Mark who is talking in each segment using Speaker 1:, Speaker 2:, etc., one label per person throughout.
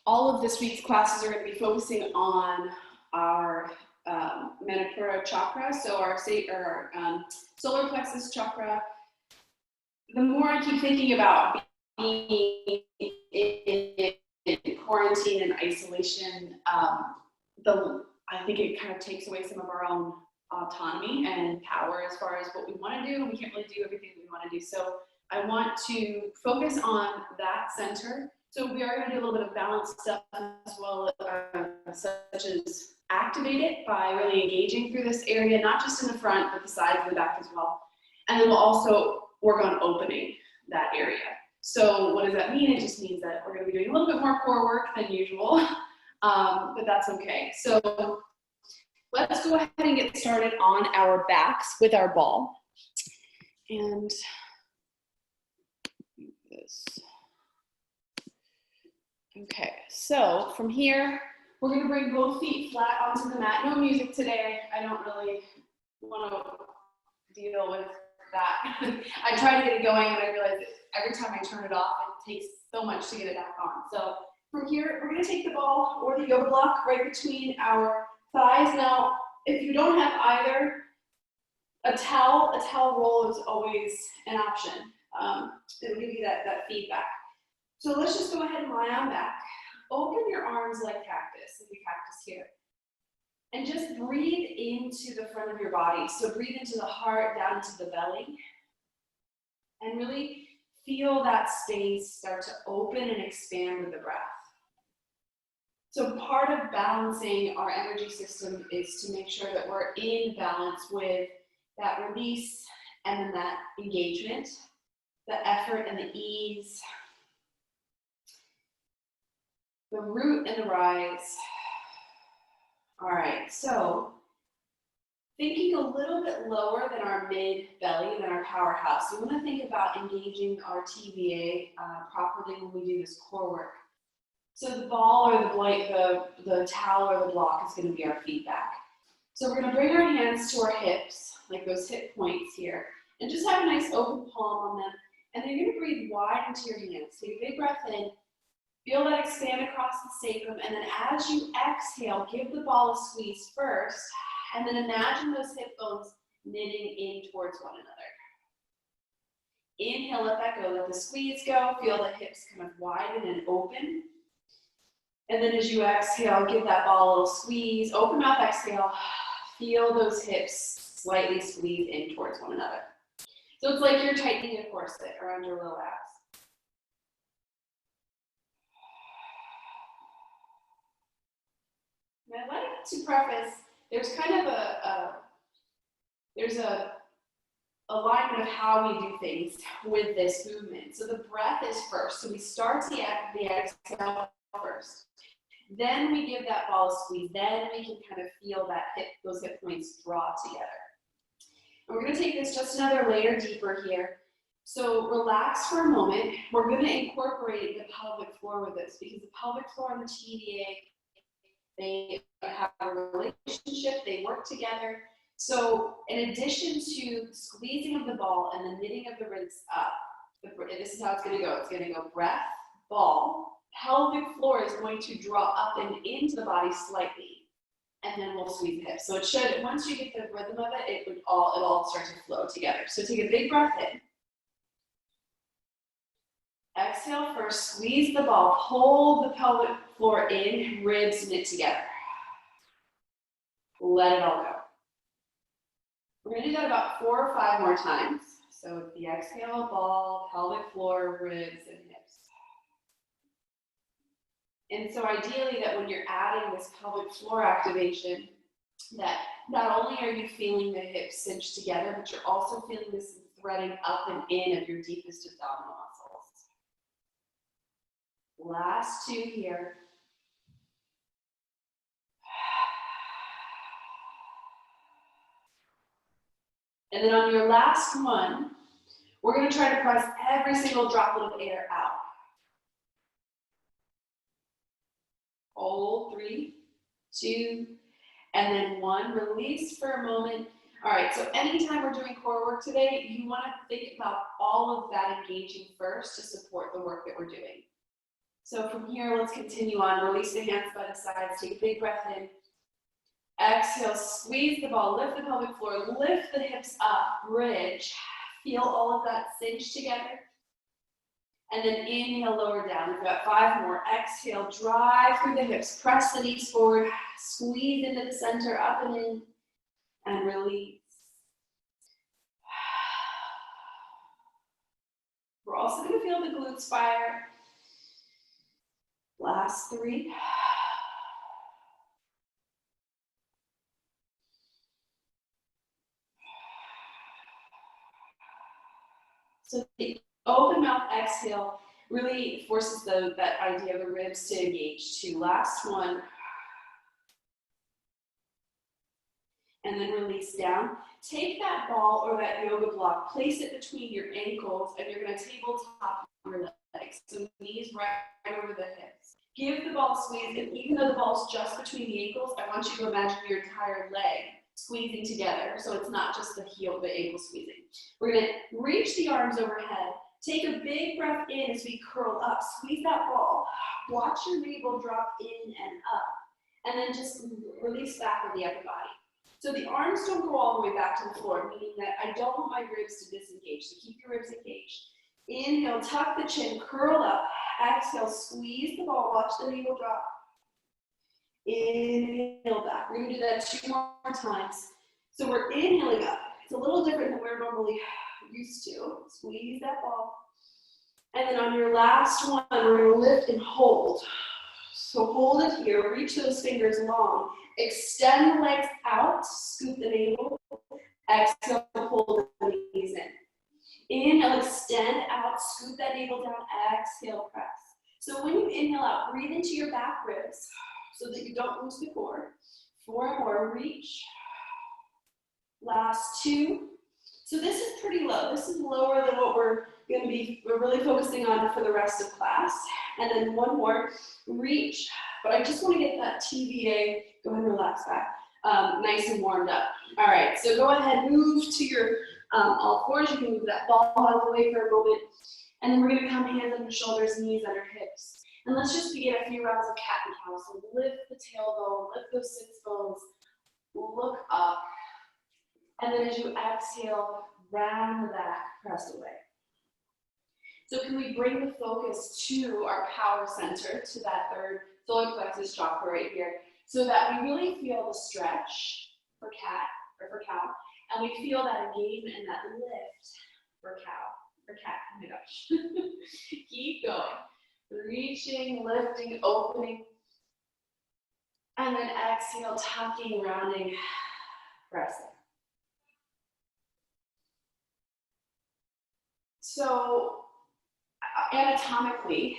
Speaker 1: all of this week's classes are going to be focusing on our Manipura Chakra, so our solar plexus chakra. The more I keep thinking about being in quarantine and isolation, I think it kind of takes away some of our own autonomy and power as far as what we want to do. We can't really do everything we want to do. So I want to focus on that center. So we are going to do a little bit of balanced stuff as well, such as activate it by really engaging through this area, not just in the front, but the sides and the back as well. And then we'll also work on opening that area. So what does that mean? It just means that we're going to be doing a little bit more core work than usual, but that's okay. So let's go ahead and get started on our backs with our ball. And this. Okay, so from here, we're going to bring both feet flat onto the mat. No music today. I don't really want to deal with that. I try to get it going, and I realize that every time I turn it off, it takes so much to get it back on. So from here, we're going to take the ball or the yoga block right between our thighs. Now, if you don't have either, a towel roll is always an option. It'll give you that feedback. So let's just go ahead and lie on back. Open your arms like cactus, like a cactus here. And just breathe into the front of your body. So breathe into the heart, down into the belly. And really feel that space start to open and expand with the breath. So part of balancing our energy system is to make sure that we're in balance with that release and then that engagement, the effort and the ease, the root and the rise. All right, so thinking a little bit lower than our mid-belly, than our powerhouse. We want to think about engaging our TVA properly when we do this core work. So the ball or the towel or the block is going to be our feedback. So we're going to bring our hands to our hips, like those hip points here, and just have a nice open palm on them. And then you're going to breathe wide into your hands. Take a big breath in. Feel that expand across the sacrum, and then as you exhale, give the ball a squeeze first, and then imagine those hip bones knitting in towards one another. Inhale, let that go, let the squeeze go, feel the hips kind of widen and open. And then as you exhale, give that ball a little squeeze, open mouth, exhale, feel those hips slightly squeeze in towards one another. So it's like you're tightening a corset around your low abs. And I'd like to preface, there's kind of there's a alignment of how we do things with this movement. So the breath is first. So we start the exhale first. Then we give that ball a squeeze. Then we can kind of feel that those hip points draw together. And we're going to take this just another layer deeper here. So relax for a moment. We're going to incorporate the pelvic floor with this because the pelvic floor and the TVA, they have a relationship, they work together. So in addition to squeezing of the ball and the knitting of the ribs up, this is how it's going to go. It's going to go breath, ball, pelvic floor is going to draw up and into the body slightly, and then we'll squeeze the hips. So it should, once you get the rhythm of it, it'll all start to flow together. So take a big breath in. Exhale first, squeeze the ball, pull the pelvic floor in, ribs knit together. Let it all go. We're going to do that about 4 or 5 more times. So with the exhale, ball, pelvic floor, ribs, and hips. And so ideally that when you're adding this pelvic floor activation, that not only are you feeling the hips cinch together, but you're also feeling this threading up and in of your deepest abdominal muscles. Last 2 here. And then on your last one, we're going to try to press every single droplet of air out. Hold, 3, 2, and then 1. Release for a moment. All right, so anytime we're doing core work today, you want to think about all of that engaging first to support the work that we're doing. So from here, let's continue on. Release the hands by the sides. Take a big breath in. Exhale, squeeze the ball, lift the pelvic floor, lift the hips up, bridge. Feel all of that cinch together. And then inhale, lower down. We've got 5 more. Exhale, drive through the hips. Press the knees forward. Squeeze into the center, up and in. And release. We're also going to feel the glutes fire. Last 3. So the open mouth exhale really forces that idea of the ribs to engage too. Last one. And then release down. Take that ball or that yoga block, place it between your ankles, and you're going to tabletop your legs. So knees right over the hips. Give the ball a squeeze, and even though the ball's just between the ankles, I want you to imagine your entire leg squeezing together, so it's not just the heel, the ankle squeezing. We're going to reach the arms overhead. Take a big breath in as we curl up. Squeeze that ball. Watch your navel drop in and up, and then just release back with the upper body. So the arms don't go all the way back to the floor, meaning that I don't want my ribs to disengage. So keep your ribs engaged. Inhale, tuck the chin, curl up. Exhale, squeeze the ball, watch the navel drop. Inhale back. We're going to do that 2 more times. So we're inhaling up. It's a little different than we're normally used to. Squeeze that ball. And then on your last one, we're going to lift and hold. So hold it here, reach those fingers long. Extend the legs out, scoop the navel. Exhale, pull the knees in. Inhale, extend out, scoop that navel down. Exhale, press. So when you inhale out, breathe into your back ribs so that you don't lose the core. 4 more, reach. Last 2. So this is pretty low. This is lower than what we're really focusing on for the rest of class. And then 1 more, reach. But I just want to get that TVA, go ahead and relax back, nice and warmed up. All right, so go ahead, move to your all fours. You can move that ball out of the way for a moment. And then we're going to come hands under shoulders, knees under hips. And let's just begin a few rounds of cat and cow. So lift the tailbone, lift those sits bones, look up. And then as you exhale, round the back, press away. So can we bring the focus to our power center, to that 3rd solar plexus chakra right here, so that we really feel the stretch for cat or for cow, and we feel that engagement and that lift for cow or cat. Oh my gosh. Keep going. Reaching, lifting, opening. And then exhale, tucking, rounding, pressing. So anatomically,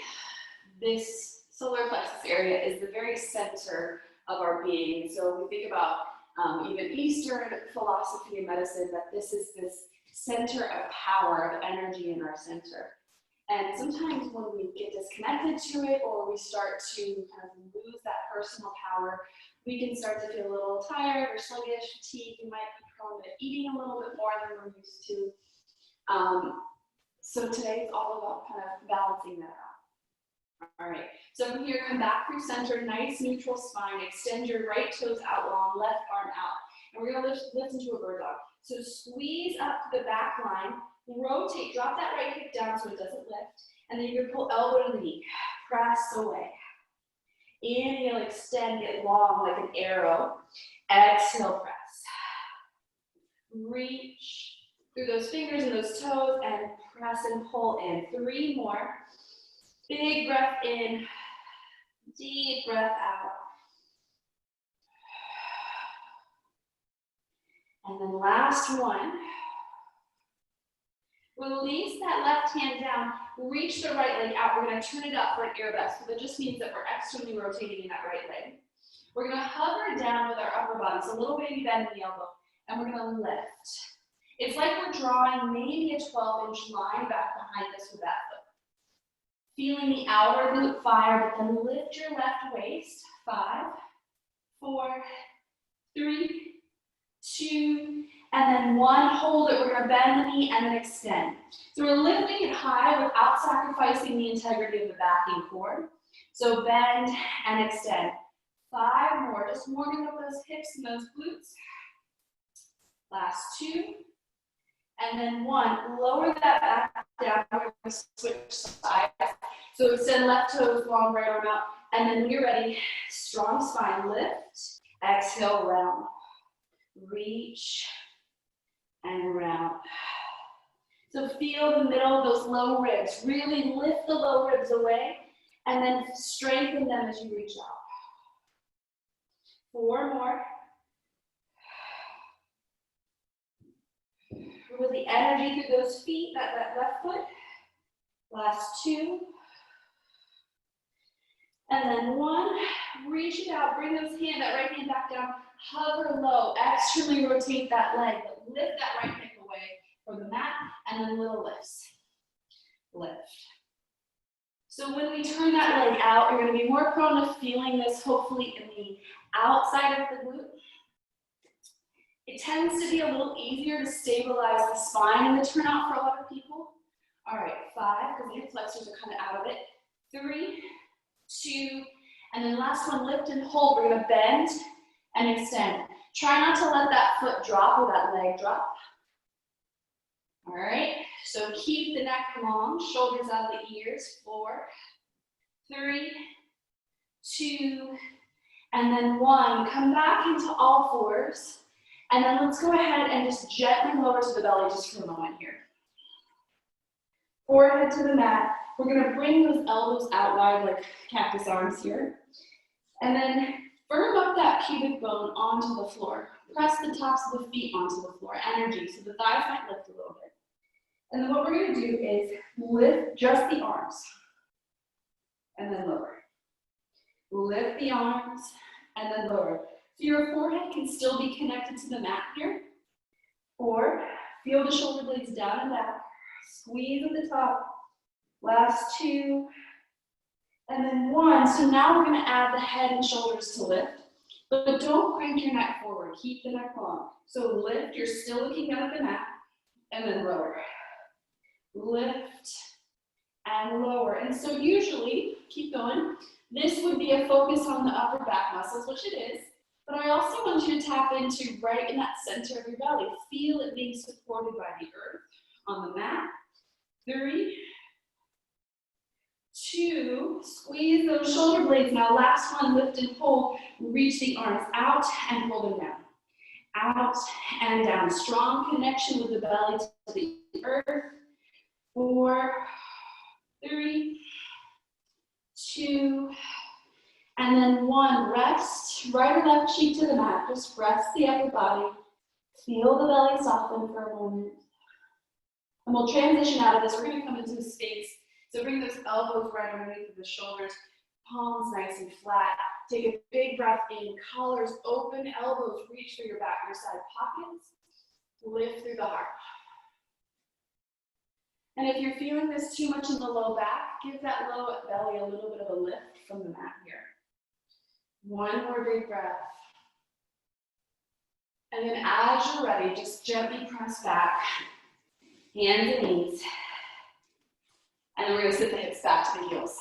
Speaker 1: this solar plexus area is the very center of our being. So we think about even Eastern philosophy and medicine, that this is this center of power, of energy in our center. And sometimes when we get disconnected to it, or we start to kind of lose that personal power, we can start to feel a little tired or sluggish, fatigued. We might be prone to eating a little bit more than we're used to. So today it's all about kind of balancing that out. All right, so from here, come back through center, nice neutral spine, extend your right toes out long, left arm out. And we're gonna lift into a bird dog. So squeeze up to the back line, rotate, drop that right hip down so it doesn't lift, and then you're gonna pull elbow to the knee, press away. Inhale, extend, get long like an arrow. Exhale, press. Reach through those fingers and those toes and press and pull in. 3 more. Big breath in, deep breath out. And then last one. Release that left hand down, reach the right leg out. We're going to turn it up for an arabesque. So that just means that we're externally rotating in that right leg. We're going to hover down with our upper body, so a little baby bend in the elbow, and we're going to lift. It's like we're drawing maybe a 12-inch line back behind us with that foot. Feeling the outer glute fire, but then lift your left waist. 5, 4, 3, 2, And then one, hold it. We're gonna bend the knee and then extend. So we're lifting it high without sacrificing the integrity of the back and core. So bend and extend. 5 more, just warming up those hips and those glutes. Last 2. And then 1, lower that back down. We're going to switch sides. So extend left toes, long right arm out. And then when you're ready, strong spine, lift. Exhale, round. Reach and round. So feel the middle of those low ribs. Really lift the low ribs away and then strengthen them as you reach out. 4 more. With the energy through those feet, that left foot. Last 2. And then 1. Reach it out. Bring that right hand back down. Hover low. Externally rotate that leg. But lift that right hip away from the mat. And then little lifts. Lift. So when we turn that leg out, you're going to be more prone to feeling this, hopefully, in the outside of the glute. It tends to be a little easier to stabilize the spine in the turnout for a lot of people. All right, 5, because the hip flexors are kind of out of it. 3, 2, and then last one, lift and hold. We're going to bend and extend. Try not to let that foot drop or that leg drop. All right, so keep the neck long, shoulders out of the ears. 4, 3, 2, and then 1. Come back into all fours. And then let's go ahead and just gently lower to the belly just for a moment here. Forehead to the mat. We're going to bring those elbows out wide like cactus arms here. And then firm up that pubic bone onto the floor. Press the tops of the feet onto the floor. Energy, so the thighs might lift a little bit. And then what we're going to do is lift just the arms. And then lower. Lift the arms and then lower. So your forehead can still be connected to the mat here. 4, feel the shoulder blades down and back. Squeeze at the top. Last 2. And then 1. So now we're going to add the head and shoulders to lift. But don't crank your neck forward. Keep the neck long. So lift. You're still looking up at the mat. And then lower. Lift and lower. And so usually, keep going. This would be a focus on the upper back muscles, which it is. But I also want you to tap into right in that center of your belly. Feel it being supported by the earth on the mat. 3, 2, squeeze those shoulder blades. Now last one, lift and hold. Reach the arms out and pull them down. Out and down. Strong connection with the belly to the earth. 4, 3, 2, and then 1, rest, right or left cheek to the mat. Just rest the upper body. Feel the belly soften for a moment. And we'll transition out of this. We're going to come into the space. So bring those elbows right underneath the shoulders. Palms nice and flat. Take a big breath in. Collars open. Elbows reach for your back, your side pockets. Lift through the heart. And if you're feeling this too much in the low back, give that low belly a little bit of a lift from the mat here. 1 more big breath. And then as you're ready, just gently press back, hands and knees. And then we're going to sit the hips back to the heels.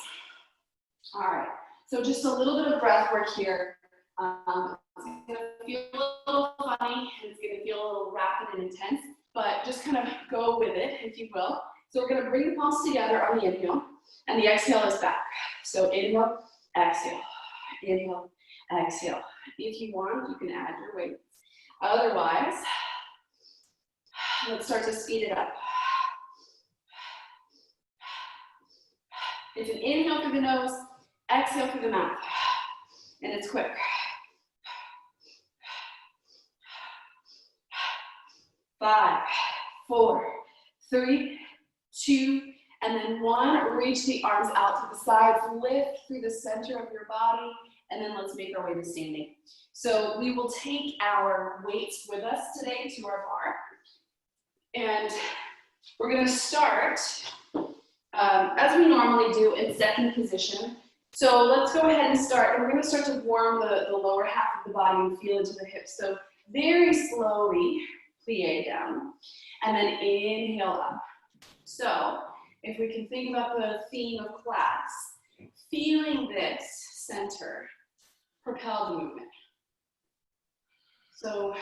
Speaker 1: All right, so just a little bit of breath work here. It's going to feel a little funny, and it's going to feel a little rapid and intense, but just kind of go with it, if you will. So we're going to bring the palms together on the inhale, and the exhale is back. So inhale, exhale, inhale, exhale. If you want, you can add your weight. Otherwise, let's start to speed it up. It's an inhale through the nose, exhale through the mouth, and it's quick. 5, 4, 3, 2, and then 1. Reach the arms out to the sides, lift through the center of your body, and then let's make our way to standing. So we will take our weights with us today to our bar, and we're going to start as we normally do in second position. So let's go ahead and start, and we're going to start to warm the lower half of the body and feel into the hips. So very slowly, plie down, and then inhale up. So if we can think about the theme of class, feeling this center propel the movement. So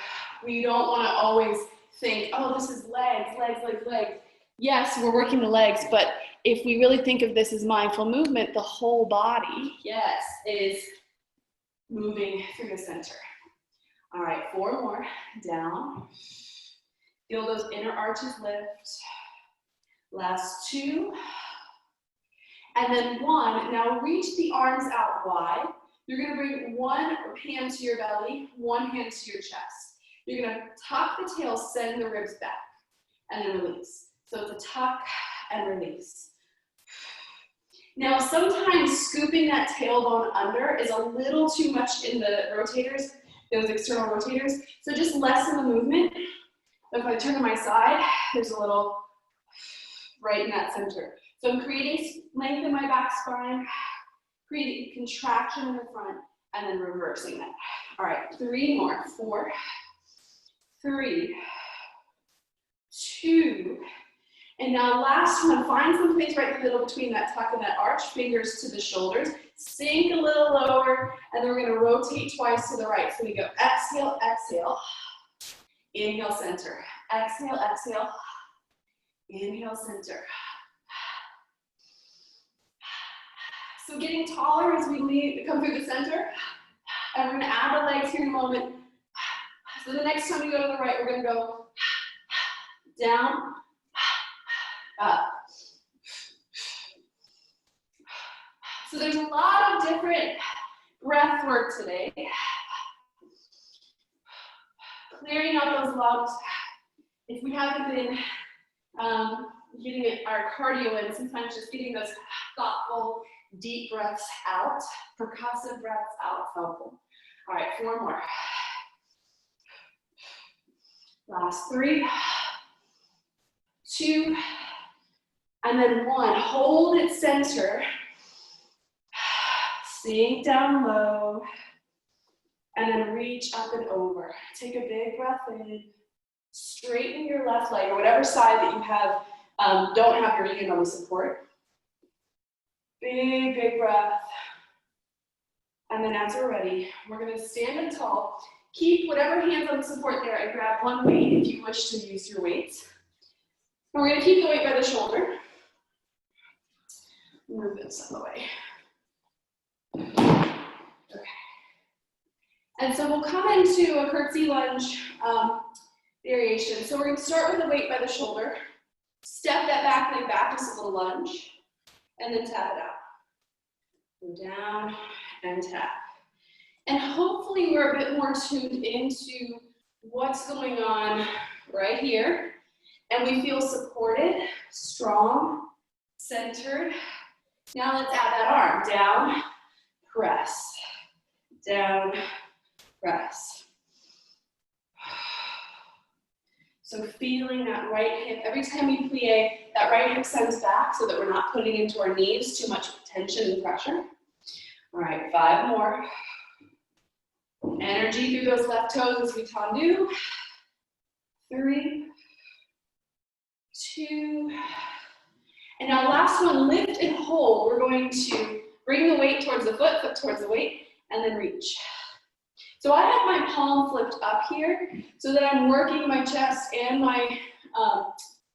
Speaker 1: we don't want to always think, oh, this is legs, legs, legs, legs. Yes, we're working the legs, but if we really think of this as mindful movement, the whole body, yes, is moving through the center. All right, 4 more, down. Feel those inner arches lift. Last 2. And then 1, now reach the arms out wide. You're gonna bring 1 hand to your belly, 1 hand to your chest. You're gonna tuck the tail, send the ribs back, and then release. So it's a tuck and release. Now sometimes scooping that tailbone under is a little too much in the rotators, those external rotators. So just lessen the movement. So if I turn to my side, there's a little right in that center. So I'm creating length in my back spine, creating contraction in the front, and then reversing that. All right, 3 more. 4, 3, 2, and now last one, find some place right in the middle between that tuck and that arch, fingers to the shoulders, sink a little lower, and then we're gonna rotate twice to the right. So we go exhale, exhale, inhale, center, exhale, exhale, inhale, center. So getting taller as we come through the center, and we're gonna add the legs here in a moment. So the next time we go to the right, we're gonna go down, up. So there's a lot of different breath work today. Clearing out those lungs. If we haven't been getting our cardio in, sometimes just getting those thoughtful, deep breaths out, percussive breaths out, helpful. All right, 4 more. Last 3, 2, and then 1. Hold it center. Sink down low, and then reach up and over. Take a big breath in. Straighten your left leg, or whatever side that you have, don't have your hand on the support. Big, big breath. And then as we're ready, we're gonna stand up tall. Keep whatever hands on the support there and grab 1 weight if you wish to use your weights. And we're gonna keep the weight by the shoulder. Move this out of the way. Okay. And so we'll come into a curtsy lunge variation. So we're gonna start with the weight by the shoulder. Step that back leg back, just a little lunge, and then tap it out. Go down and tap. And hopefully we're a bit more tuned into what's going on right here. And we feel supported, strong, centered. Now let's add that arm. Down, press. Down, press. So feeling that right hip, every time we plie, that right hip sends back so that we're not putting into our knees too much tension and pressure. All right, 5 more. Energy through those left toes as we tendu. 3, 2, and now last one, lift and hold. We're going to bring the weight towards the foot, foot towards the weight, and then reach. So I have my palm flipped up here so that I'm working my chest and my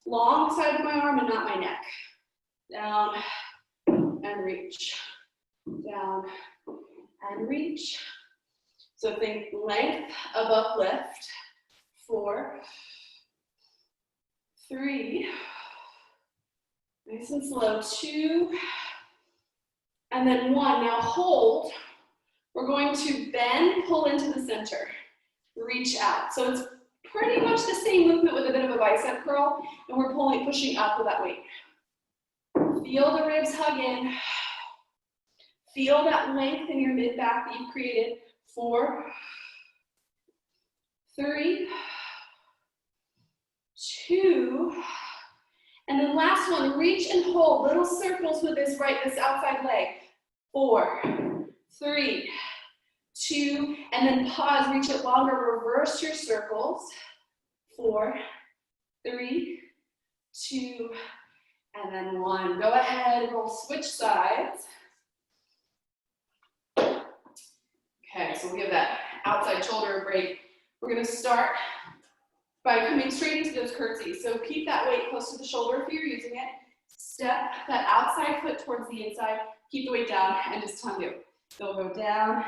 Speaker 1: long side of my arm and not my neck. Down and reach. Down and reach. So think length of uplift. 4, 3, nice and slow, 2, and then 1. Now hold. We're going to bend, pull into the center, reach out. So it's pretty much the same movement with a bit of a bicep curl, and we're pulling, pushing up with that weight. Feel the ribs hug in. Feel that length in your mid-back that you've created. 4, 3, 2, and then last one, reach and hold, little circles with this outside leg. 4, 3, 2, and then pause, reach it longer, reverse your circles. 4, 3, 2, and then 1. Go ahead, we'll switch sides. Okay, so we'll give that outside shoulder a break. We're gonna start by coming straight into those curtsies. So keep that weight close to the shoulder if you're using it. Step that outside foot towards the inside. Keep the weight down and just tongue you. So we'll go down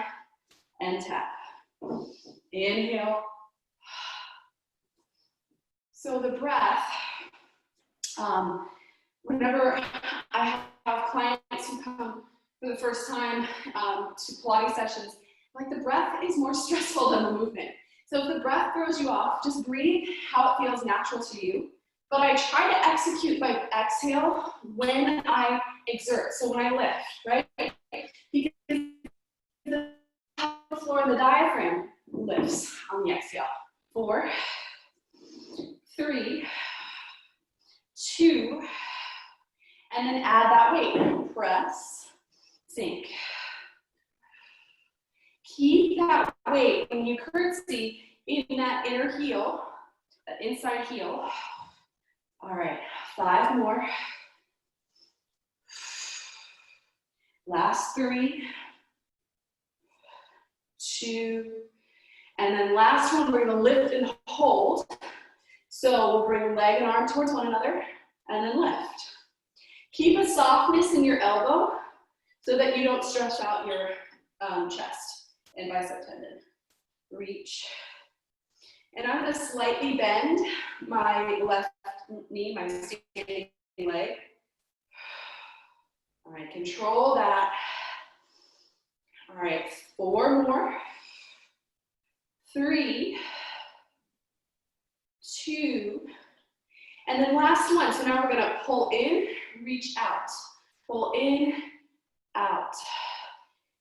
Speaker 1: and tap. Inhale. So the breath, whenever I have clients who come for the first time to Pilates sessions, like the breath is more stressful than the movement. So if the breath throws you off, just breathe how it feels natural to you. But I try to execute my exhale when I exert, so when I lift, right? Because the floor of the diaphragm lifts on the exhale. 4, 3, 2, and then add that weight. Press, sink. Keep that weight when you curtsy in that inner heel, that inside heel. All right, 5 more. Last 3, 2, and then last one, we're gonna lift and hold. So we'll bring leg and arm towards one another, and then lift. Keep a softness in your elbow so that you don't stretch out your chest and bicep tendon. Reach. And I'm gonna slightly bend my left knee, my standing leg. All right, control that. All right, 4 more. 3, 2, and then last one. So now we're gonna pull in, reach out. Pull in, out.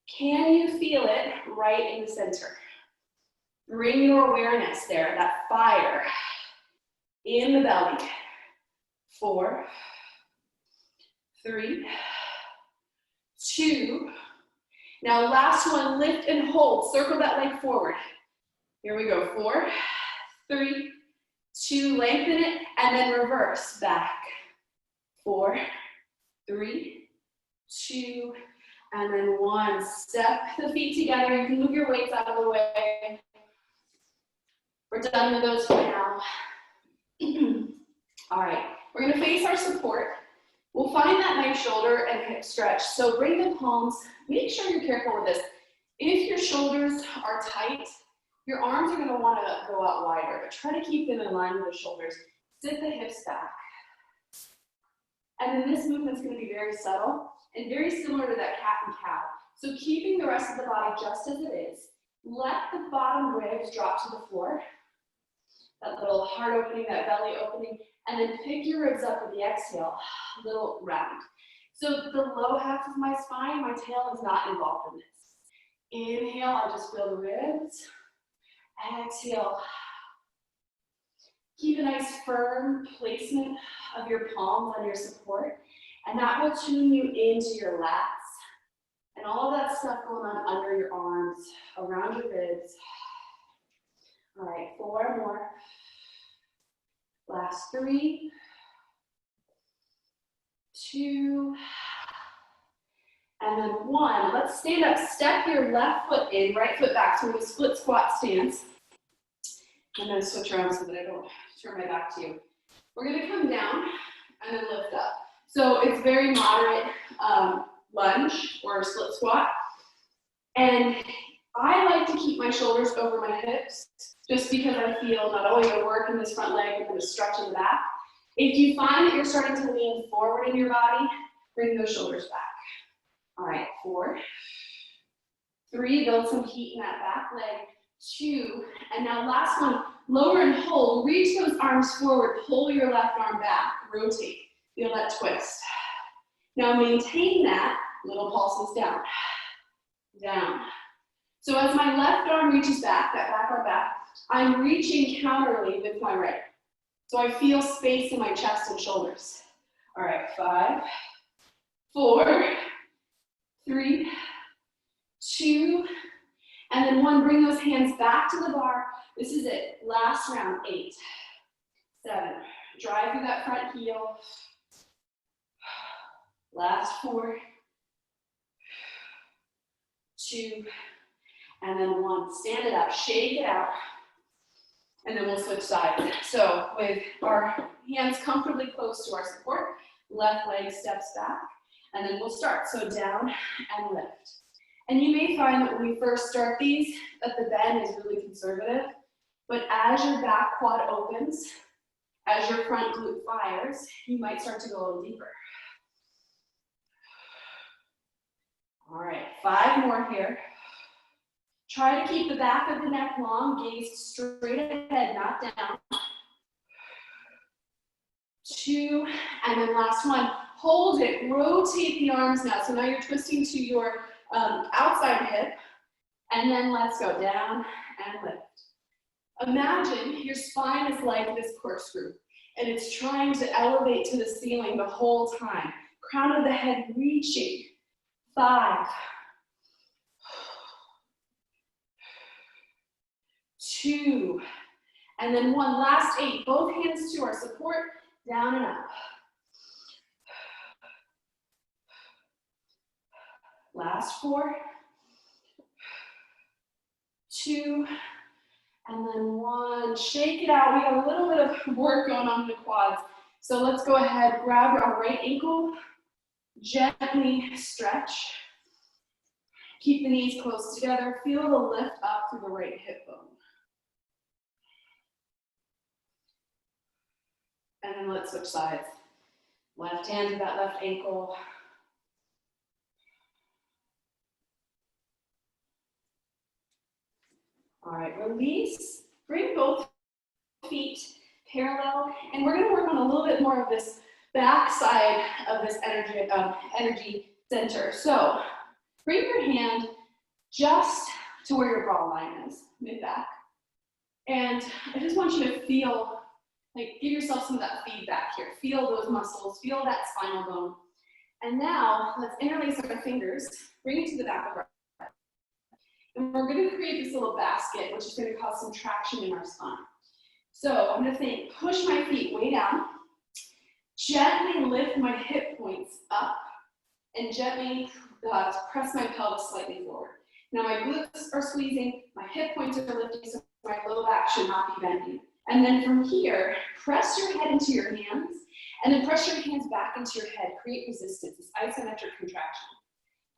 Speaker 1: Can you feel it right in the center? Bring your awareness there, that fire in the belly. 4, 3, 2. Now last one, lift and hold. Circle that leg forward. Here we go. 4, 3, 2, lengthen it, and then reverse back. 4, 3, 2, and then 1. Step the feet together. You can move your weights out of the way. We're done with those for now. All right, we're gonna face our support. We'll find that nice shoulder and hip stretch. So bring the palms, make sure you're careful with this. If your shoulders are tight, your arms are gonna wanna go out wider, but try to keep them in line with the shoulders. Sit the hips back. And then this movement's gonna be very subtle and very similar to that cat and cow. So keeping the rest of the body just as it is. Let the bottom ribs drop to the floor. That little heart opening, that belly opening, and then pick your ribs up with the exhale, little round. So the low half of my spine, my tail is not involved in this. Inhale, I just feel the ribs. Exhale. Keep a nice firm placement of your palms on your support, and that will tune you into your lats and all of that stuff going on under your arms, around your ribs. All right, 4 more. Last 3, 2, and then 1. Let's stand up. Step your left foot in, right foot back. So we're gonna split squat stance. I'm gonna switch around so that I don't turn my back to you. We're gonna come down and then lift up. So it's very moderate lunge or split squat. And I like to keep my shoulders over my hips just because I feel not only a work in this front leg, but a stretch in the back. If you find that you're starting to lean forward in your body, bring those shoulders back. All right, 4, 3, build some heat in that back leg. 2, and now last one, lower and hold. Reach those arms forward, pull your left arm back, rotate. Feel that twist. Now maintain that, little pulses down, down. So as my left arm reaches back, that back arm back, I'm reaching counterly with my right. So I feel space in my chest and shoulders. All right, 5, 4, 3, 2, and then 1. Bring those hands back to the bar. This is it, last round, 8, 7. Drive through that front heel. Last 4, 2, and then 1. Stand it up, shake it out, and then we'll switch sides. So with our hands comfortably close to our support, left leg steps back, and then we'll start. So down and lift. And you may find that when we first start these, that the bend is really conservative, but as your back quad opens, as your front glute fires, you might start to go a little deeper. All right, 5 more here. Try to keep the back of the neck long, gaze straight ahead, not down. 2, and then last 1. Hold it, rotate the arms now. So now you're twisting to your outside hip, and then let's go down and lift. Imagine your spine is like this corkscrew, and it's trying to elevate to the ceiling the whole time. Crown of the head reaching. 5, 2, and then 1. Last 8. Both hands to our support, down and up. Last 4, 2, and then 1. Shake it out. We have a little bit of work going on in the quads. So let's go ahead, grab our right ankle, gently stretch. Keep the knees close together. Feel the lift up through the right hip bone. And then let's switch sides. Left hand to that left ankle. All right, release. Bring both feet parallel, and we're going to work on a little bit more of this back side of this energy center. So bring your hand just to where your bra line is, mid-back. And I just want you to feel, like, give yourself some of that feedback here. Feel those muscles, feel that spinal bone. And now let's interlace our fingers, bring it to the back of our head. And we're going to create this little basket, which is going to cause some traction in our spine. So I'm going to think, push my feet way down, gently lift my hip points up, and gently press my pelvis slightly forward. Now my glutes are squeezing, my hip points are lifting, so my low back should not be bending. And then from here, press your head into your hands, and then press your hands back into your head. Create resistance, this isometric contraction.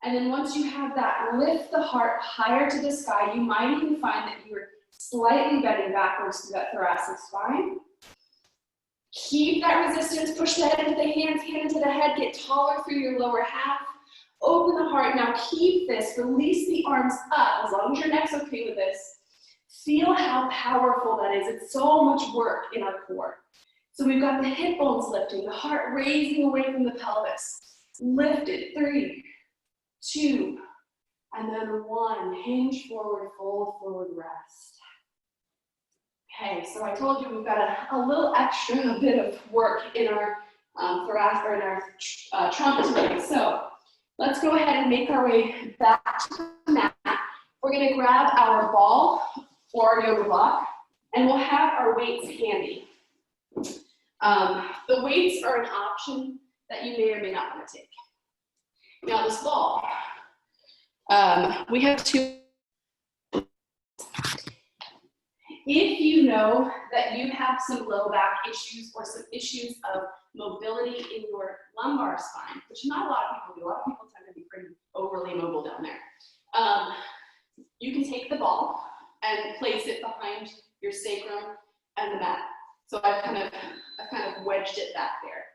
Speaker 1: And then once you have that, lift the heart higher to the sky. You might even find that you're slightly bending backwards through that thoracic spine. Keep that resistance, push the head into the hands, hand into the head, get taller through your lower half. Open the heart, now keep this, release the arms up, as long as your neck's okay with this. Feel how powerful that is. It's so much work in our core. So we've got the hip bones lifting, the heart raising away from the pelvis. Lift it, 3, 2, and then 1. Hinge forward, fold forward, rest. Okay, so I told you we've got a little extra bit of work in our thoracic, or in our trunk today. So let's go ahead and make our way back to the mat. We're going to grab our ball or our yoga block, and we'll have our weights handy. The weights are an option that you may or may not want to take. Now this ball, we have 2. If you know that you have some low back issues or some issues of mobility in your lumbar spine, which not a lot of people do, a lot of people tend to be pretty overly mobile down there, you can take the ball and place it behind your sacrum and the mat. So I've kind of wedged it back there.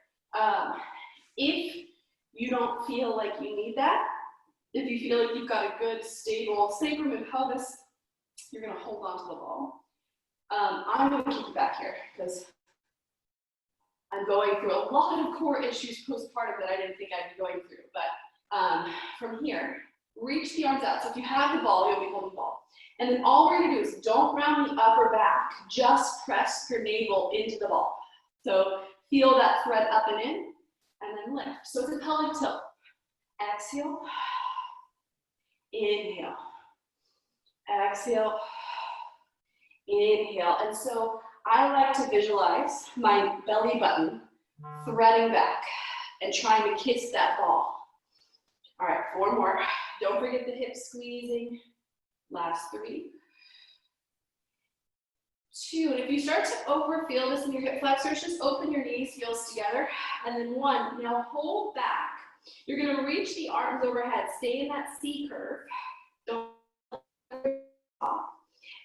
Speaker 1: If you don't feel like you need that, if you feel like you've got a good stable sacrum and pelvis, you're going to hold on to the ball. I'm going to keep it back here because I'm going through a lot of core issues postpartum that I didn't think I'd be going through. But from here, reach the arms out. So if you have the ball, you'll be holding the ball. And then all we're going to do is don't round the upper back, just press your navel into the ball. So feel that thread up and in, and then lift. So it's a pelvic tilt. Exhale, inhale, exhale, inhale. And so I like to visualize my belly button threading back and trying to kiss that ball. All right, 4 more. Don't forget the hips squeezing. Last 3. 2, and if you start to overfeel this in your hip flexors, just open your knees, heels together, and then 1. Now hold back. You're gonna reach the arms overhead. Stay in that C curve. Don't stop.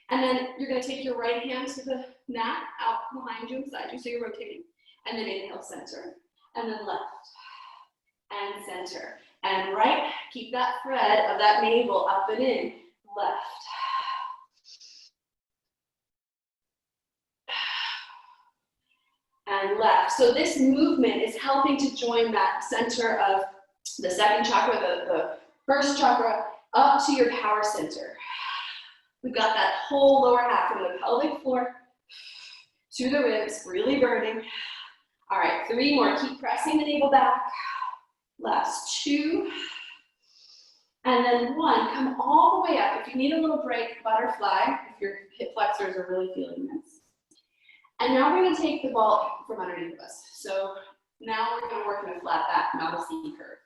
Speaker 1: And then you're gonna take your right hand to the mat, out behind you, beside you, so you're rotating. And then inhale, center, and then left, and center, and right. Keep that thread of that navel up and in, left. And left. So this movement is helping to join that center of the second chakra, the first chakra, up to your power center. We've got that whole lower half from the pelvic floor to the ribs, really burning. All right, 3 more. Keep pressing the navel back. Last 2. And then 1. Come all the way up. If you need a little break, butterfly, if your hip flexors are really feeling this. And now we're going to take the ball from underneath us. So now we're going to work in a flat back, not a C curve.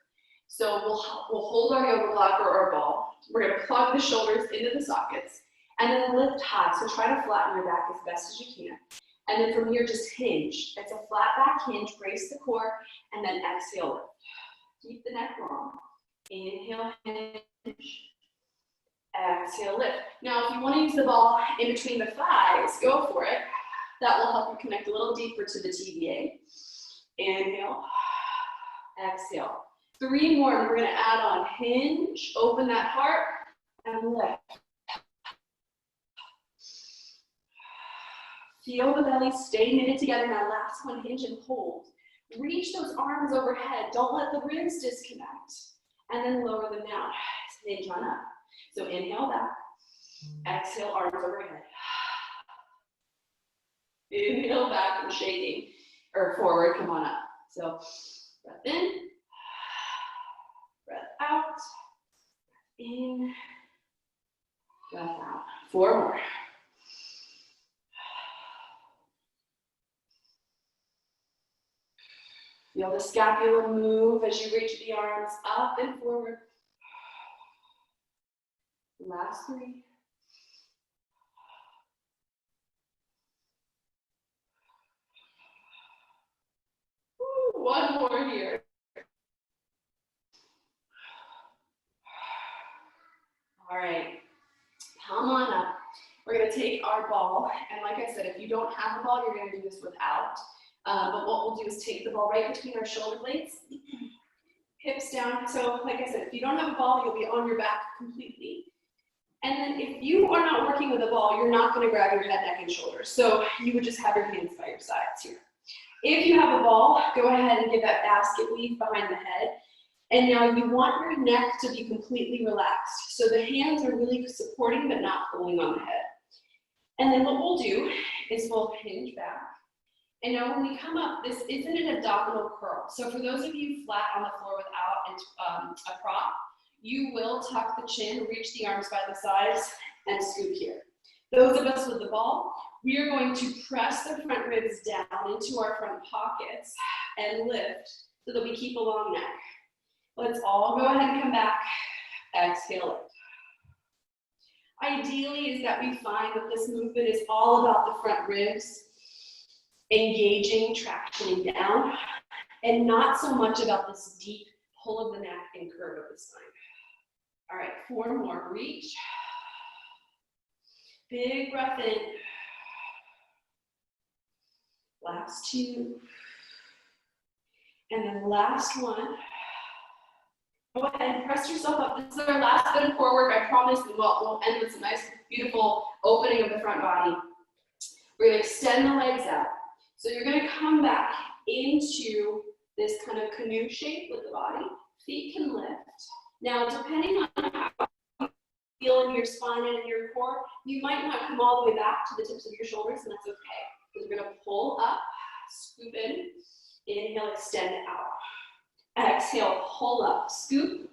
Speaker 1: So we'll hold our yoga block or our ball. We're going to plug the shoulders into the sockets and then lift high. So try to flatten your back as best as you can. And then from here, just hinge. It's a flat back hinge. Brace the core and then exhale lift. Keep the neck long. Inhale, hinge. Exhale, lift. Now, if you want to use the ball in between the thighs, go for it. That will help you connect a little deeper to the TVA. Inhale, exhale. 3 more, and we're going to add on hinge, open that heart, and lift. Feel the belly stay knitted together. Now, last one, hinge and hold. Reach those arms overhead. Don't let the ribs disconnect. And then lower them down. Hinge on up. So inhale back. Exhale, arms overhead. Inhale back and shaking, or forward, come on up. So breath in, breath out, in, breath out. 4 more. Feel the scapula move as you reach the arms up and forward. Last 3. Ooh, 1 more here. All right, come on up. We're gonna take our ball, and like I said, if you don't have a ball, you're gonna do this without. But what we'll do is take the ball right between our shoulder blades, hips down. So like I said, if you don't have a ball, you'll be on your back completely. And then if you are not working with a ball, you're not gonna grab your head, neck, and shoulders. So you would just have your hands by your sides here. If you have a ball, go ahead and get that basket weave behind the head. And now you want your neck to be completely relaxed. So the hands are really supporting but not pulling on the head. And then what we'll do is we'll hinge back. And now when we come up, this isn't an abdominal curl. So for those of you flat on the floor without a prop, you will tuck the chin, reach the arms by the sides, and scoop here. Those of us with the ball, we are going to press the front ribs down into our front pockets and lift so that we keep a long neck. Let's all go ahead and come back. Exhale it. Ideally is that we find that this movement is all about the front ribs, engaging, tractioning down, and not so much about this deep pull of the neck and curve of the spine. All right, 4 more. Reach. Big breath in. Last 2. And then last 1. Go ahead and press yourself up. This is our last bit of core work. I promise we'll end with some nice, beautiful opening of the front body. We're going to extend the legs out. So you're going to come back into this kind of canoe shape with the body. Feet can lift. Now, depending on how you feel in your spine and in your core, you might not come all the way back to the tips of your shoulders, and that's okay. Because we're going to pull up, scoop in, inhale, extend it out. Exhale, pull up, scoop,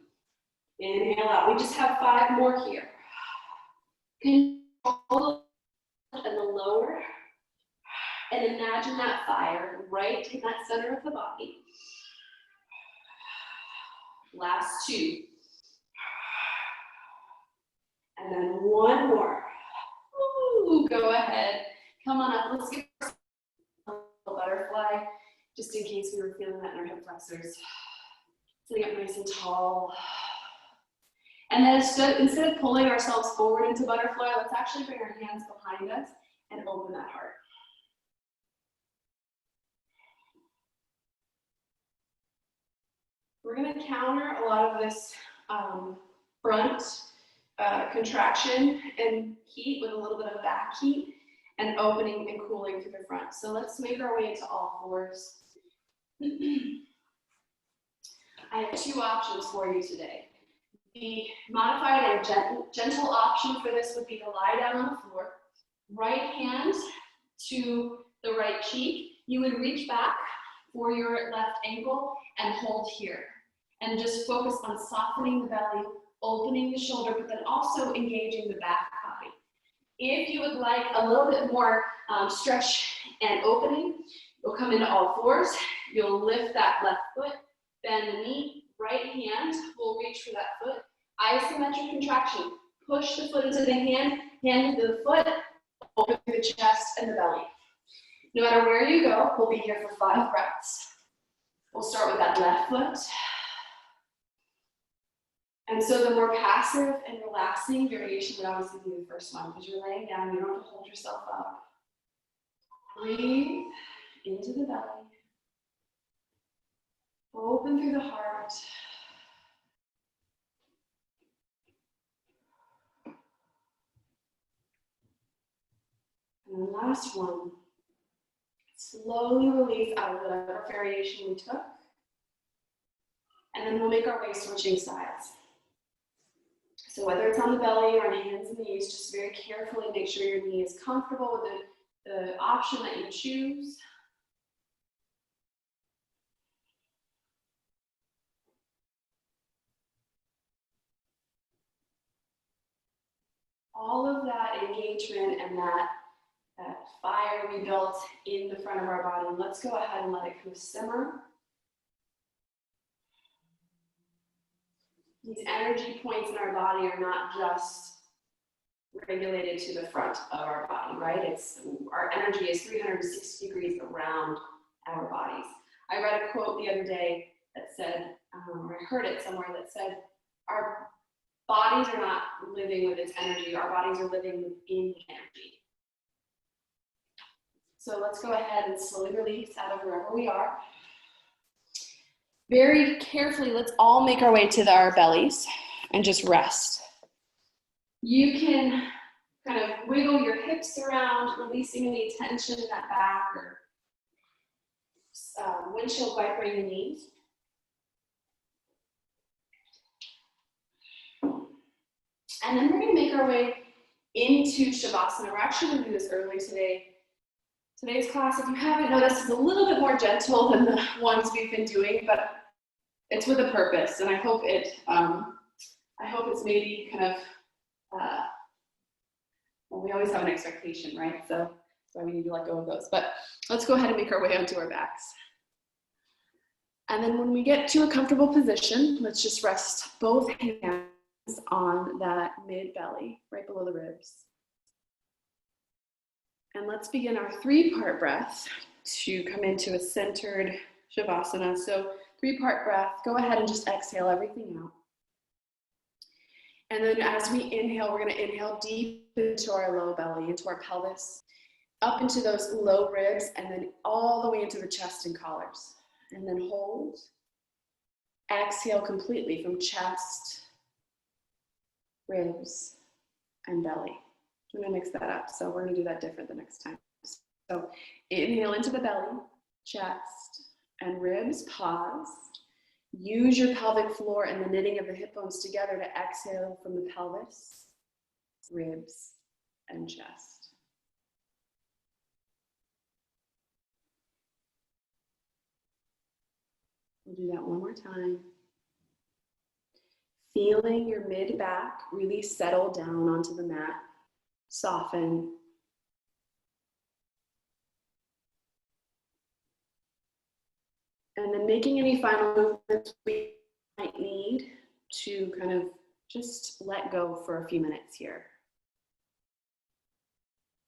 Speaker 1: inhale out. We just have 5 more here. Control and the lower. And imagine that fire right in that center of the body. Last two. And then one more. Ooh, go ahead. Come on up. Let's get a butterfly, just in case we were feeling that in our hip flexors. Sitting up nice and tall. And then instead of pulling ourselves forward into butterfly, let's actually bring our hands behind us and open that heart. We're going to counter a lot of this front contraction and heat with a little bit of back heat and opening and cooling through the front. So let's make our way into all fours. I have two options for you today. The modified or gentle option for this would be to lie down on the floor, right hand to the right cheek. You would reach back for your left ankle and hold here. And just focus on softening the belly, opening the shoulder, but then also engaging the back body. If you would like a little bit more stretch and opening, you'll come into all fours. You'll lift that left foot, bend the knee, right hand will reach for that foot. Isometric contraction. Push the foot into the hand into the foot, open through the chest and the belly. No matter where you go, we'll be here for 5 breaths. We'll start with that left foot. And so the more passive and relaxing variation would obviously be the first one, because you're laying down, you don't have to hold yourself up. Breathe into the belly. Open through the heart. And the last one. Slowly release out of whatever variation we took. And then we'll make our way switching sides. So whether it's on the belly or on hands and knees, just very carefully make sure your knee is comfortable with the option that you choose. All of that engagement and that fire we built in the front of our body, let's go ahead and let it kind of simmer. These energy points in our body are not just regulated to the front of our body, right? Our energy is 360 degrees around our bodies. I read a quote the other day that said, or I heard it somewhere that said, our bodies are not living with its energy, our bodies are living within energy. So let's go ahead and slowly release out of wherever we are. Very carefully, let's all make our way to our bellies and just rest. You can kind of wiggle your hips around, releasing any tension in that back or windshield vibrating the knees. And then we're going to make our way into Shavasana. We're actually going to do this early today. Today's class, if you haven't noticed, is a little bit more gentle than the ones we've been doing, but it's with a purpose, and I hope it's maybe kind of, well, we always have an expectation, right? So that's why we need to let go of those. But let's go ahead and make our way onto our backs. And then when we get to a comfortable position, let's just rest both hands on that mid-belly, right below the ribs. And let's begin our 3-part breath to come into a centered Shavasana. So 3-part breath, go ahead and just exhale everything out. And then as we inhale, we're going to inhale deep into our low belly, into our pelvis, up into those low ribs, and then all the way into the chest and collars. And then hold. Exhale completely from chest, ribs, and belly. I'm going to mix that up, so we're going to do that different the next time. So inhale into the belly, chest, and ribs, pause. Use your pelvic floor and the knitting of the hip bones together to exhale from the pelvis, ribs, and chest. We'll do that one more time. Feeling your mid-back really settle down onto the mat, soften. And then making any final movements we might need to kind of just let go for a few minutes here.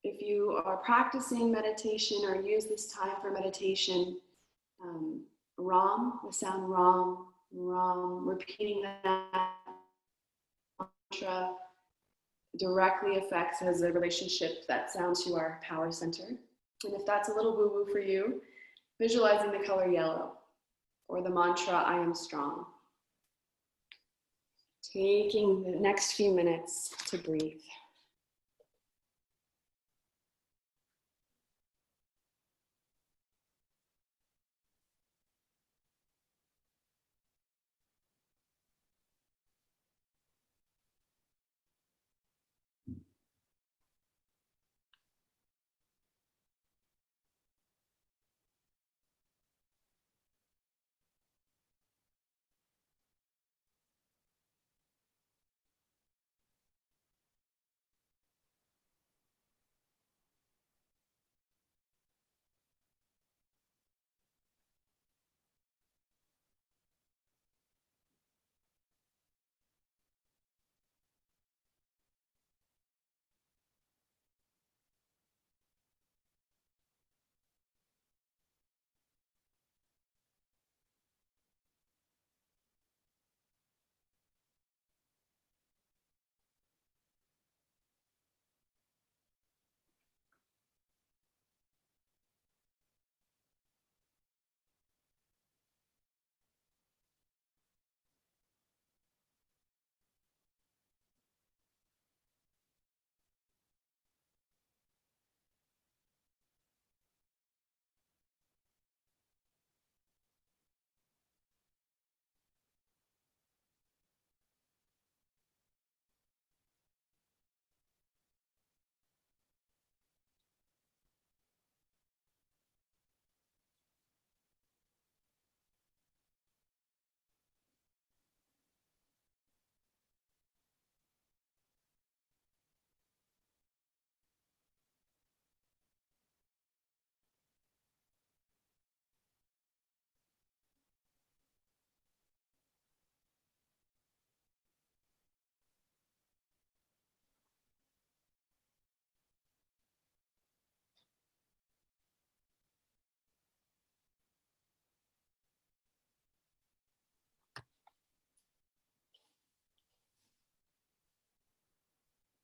Speaker 1: If you are practicing meditation or use this time for meditation, Ram, the sound Ram, Ram, repeating that mantra directly affects, has a relationship, that sound, to our power center. And if that's a little woo-woo for you, visualizing the color yellow or the mantra, I am strong. Taking the next few minutes to breathe.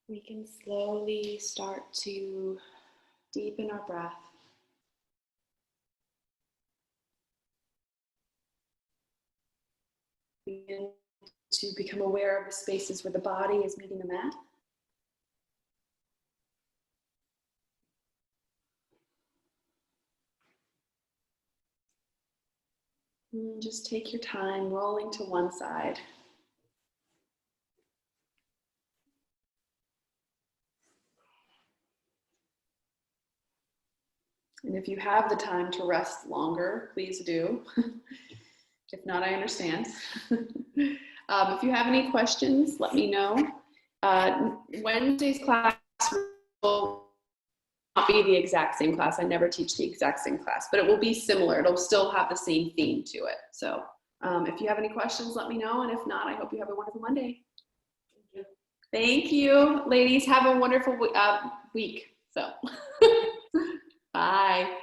Speaker 1: We can slowly start to deepen our breath. Begin to become aware of the spaces where the body is meeting the mat. And just take your time rolling to one side. And if you have the time to rest longer, please do. If not, I understand. If you have any questions, let me know. Wednesday's class will not be the exact same class. I never teach the exact same class, but it will be similar. It'll still have the same theme to it. So if you have any questions, let me know. And if not, I hope you have a wonderful Monday. Thank you, ladies. Have a wonderful week. So, bye.